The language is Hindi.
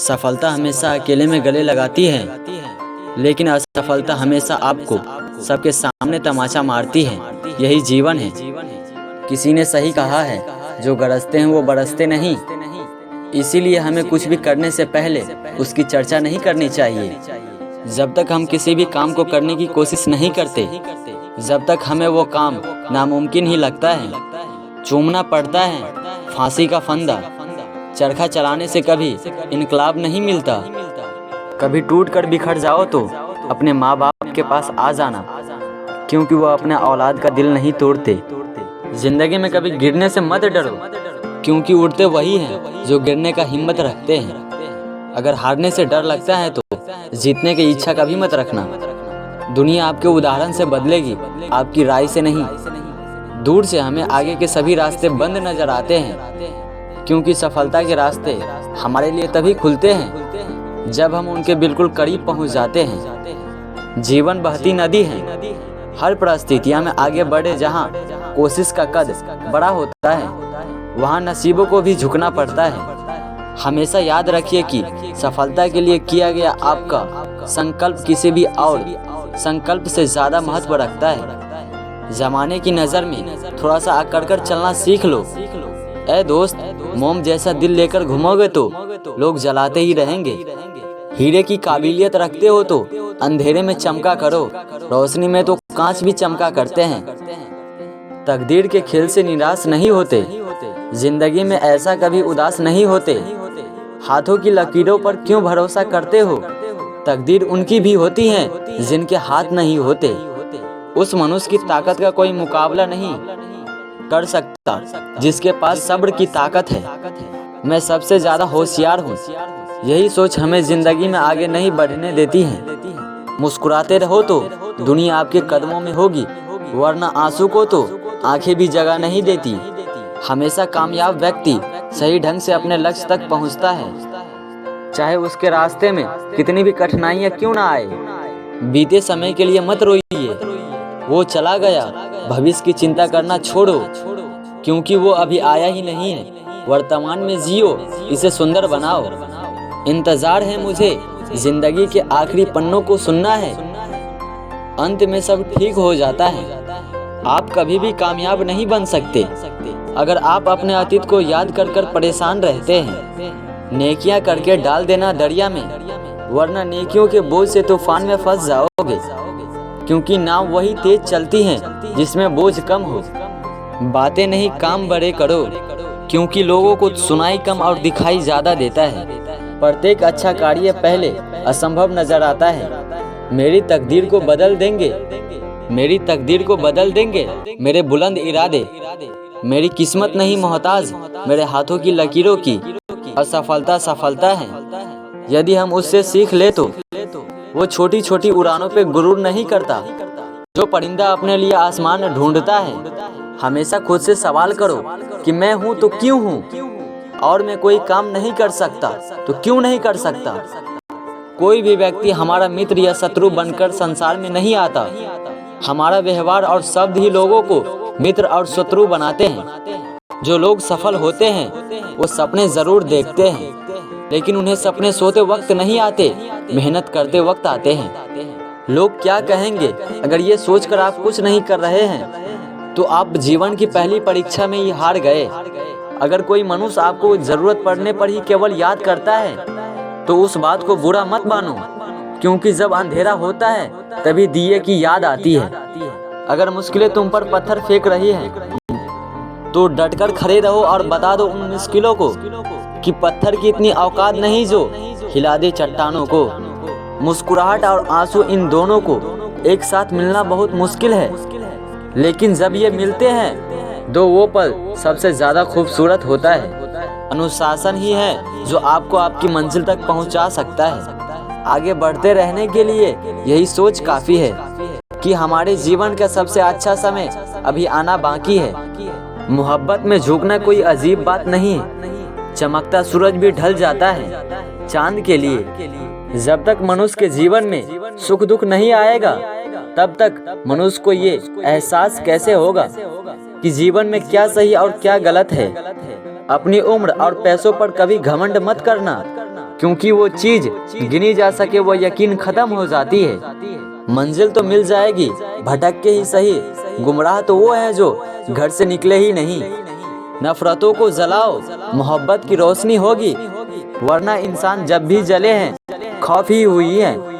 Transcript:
सफलता हमेशा अकेले में गले लगाती है, लेकिन असफलता हमेशा आपको सबके सामने तमाचा मारती है। यही जीवन है। किसी ने सही कहा है, जो गरजते हैं वो बरसते नहीं। इसीलिए हमें कुछ भी करने से पहले उसकी चर्चा नहीं करनी चाहिए। जब तक हम किसी भी काम को करने की कोशिश नहीं करते, जब तक हमें वो काम नामुमकिन ही लगता है। चूमना पड़ता है फांसी का फंदा, चरखा चलाने से कभी इनकलाब नहीं मिलता। कभी टूट कर बिखर जाओ तो अपने माँ बाप के पास आ जाना, क्योंकि वो अपने औलाद का दिल नहीं तोड़ते। जिंदगी में कभी गिरने से मत डरो, क्योंकि उड़ते वही हैं जो गिरने का हिम्मत रखते हैं। अगर हारने से डर लगता है तो जीतने की इच्छा कभी मत रखना। दुनिया आपके उदाहरण से बदलेगी, आपकी राय से नहीं। दूर से हमें आगे के सभी रास्ते बंद नजर आते हैं, क्योंकि सफलता के रास्ते हमारे लिए तभी खुलते हैं जब हम उनके बिल्कुल करीब पहुंच जाते हैं। जीवन बहती नदी है, हर परिस्थितियों में आगे बढ़े। जहां कोशिश का कद बड़ा होता है, वहां नसीबों को भी झुकना पड़ता है। हमेशा याद रखिए कि सफलता के लिए किया गया आपका संकल्प किसी भी और संकल्प से ज़्यादा महत्व रखता है। जमाने की नज़र में थोड़ा सा अकड़ कर चलना सीख लो। ऐ दोस्त, मोम जैसा दिल लेकर घूमोगे तो लोग जलाते ही रहेंगे। हीरे की काबिलियत रखते हो तो अंधेरे में चमका करो, रोशनी में तो कांच भी चमका करते हैं। तकदीर के खेल से निराश नहीं होते, जिंदगी में ऐसा कभी उदास नहीं होते। हाथों की लकीरों पर क्यों भरोसा करते हो? तकदीर उनकी भी होती है जिनके हाथ नहीं होते। उस मनुष्य की ताकत का कोई मुकाबला नहीं कर सकता जिसके पास सब्र की ताकत है। मैं सबसे ज्यादा होशियार हूँ, यही सोच हमें जिंदगी में आगे नहीं बढ़ने देती है। मुस्कुराते रहो तो दुनिया आपके कदमों में होगी, वरना आंसू को तो आंखें भी जगह नहीं देती। हमेशा कामयाब व्यक्ति सही ढंग से अपने लक्ष्य तक पहुंचता है, चाहे उसके रास्ते में कितनी भी कठिनाइयां क्यों ना आए। बीते समय के लिए मत रोइए, वो चला गया। भविष्य की चिंता करना छोड़ो, क्योंकि वो अभी आया ही नहीं है। वर्तमान में जियो, इसे सुंदर बनाओ। इंतजार है मुझे जिंदगी के आखिरी पन्नों को सुनना है, अंत में सब ठीक हो जाता है। आप कभी भी कामयाब नहीं बन सकते अगर आप अपने अतीत को याद कर कर परेशान रहते हैं। नेकियां करके डाल देना दरिया में, वरना नेकियों के बोझ से तूफान में फंस जाओगे। क्योंकि नाव वही तेज चलती हैं जिसमें बोझ कम हो। बातें नहीं काम बड़े करो, क्योंकि लोगों को सुनाई कम और दिखाई ज्यादा देता है। प्रत्येक अच्छा कार्य पहले असंभव नजर आता है। मेरी तकदीर को बदल देंगे, मेरी तकदीर को बदल देंगे मेरे बुलंद इरादे। मेरी किस्मत नहीं मोहताज मेरे हाथों की लकीरों की। असफलता सफलता है, यदि हम उससे सीख ले तो वो छोटी छोटी उड़ानों पे गुरूर नहीं करता। जो परिंदा अपने लिए आसमान ढूंढता है, हमेशा खुद से सवाल करो कि मैं हूँ तो क्यों हूँ, और मैं कोई काम नहीं कर सकता तो क्यों नहीं कर सकता। कोई भी व्यक्ति हमारा मित्र या शत्रु बनकर संसार में नहीं आता। हमारा व्यवहार और शब्द ही लोगों को मित्र और शत्रु बनाते हैं। जो लोग सफल होते हैं वो सपने जरूर देखते हैं, लेकिन उन्हें सपने सोते वक्त नहीं आते, मेहनत करते वक्त आते हैं। लोग क्या कहेंगे अगर ये सोचकर आप कुछ नहीं कर रहे हैं तो आप जीवन की पहली परीक्षा में ही हार गए। अगर कोई मनुष्य आपको जरूरत पड़ने पर ही केवल याद करता है तो उस बात को बुरा मत मानो, क्योंकि जब अंधेरा होता है तभी दिए की याद आती है। अगर मुश्किलें तुम पर पत्थर फेंक रही हैं तो डटकर खड़े रहो और बता दो उन मुश्किलों को कि पत्थर की इतनी औकात नहीं जो हिला दे चट्टानों को। मुस्कुराहट और आंसू, इन दोनों को एक साथ मिलना बहुत मुश्किल है, लेकिन जब ये मिलते हैं तो वो पल सबसे ज्यादा खूबसूरत होता है। अनुशासन ही है जो आपको आपकी मंजिल तक पहुंचा सकता है। आगे बढ़ते रहने के लिए यही सोच काफी है कि हमारे जीवन का सबसे अच्छा समय अभी आना बाकी है। मोहब्बत में झुकना कोई अजीब बात नहीं है। चमकता सूरज भी ढल जाता है चांद के लिए। जब तक मनुष्य के जीवन में सुख दुख नहीं आएगा, तब तक मनुष्य को ये एहसास कैसे होगा कि जीवन में क्या सही और क्या गलत है। अपनी उम्र और पैसों पर कभी घमंड मत करना, क्योंकि वो चीज गिनी जा सके वो यकीन खत्म हो जाती है। मंजिल तो मिल जाएगी, भटक के ही सही, गुमराह तो वो है जो घर से निकले ही नहीं। नफरतों को जलाओ, मोहब्बत की रोशनी होगी, वरना इंसान जब भी जले हैं खौफ ही हुई है।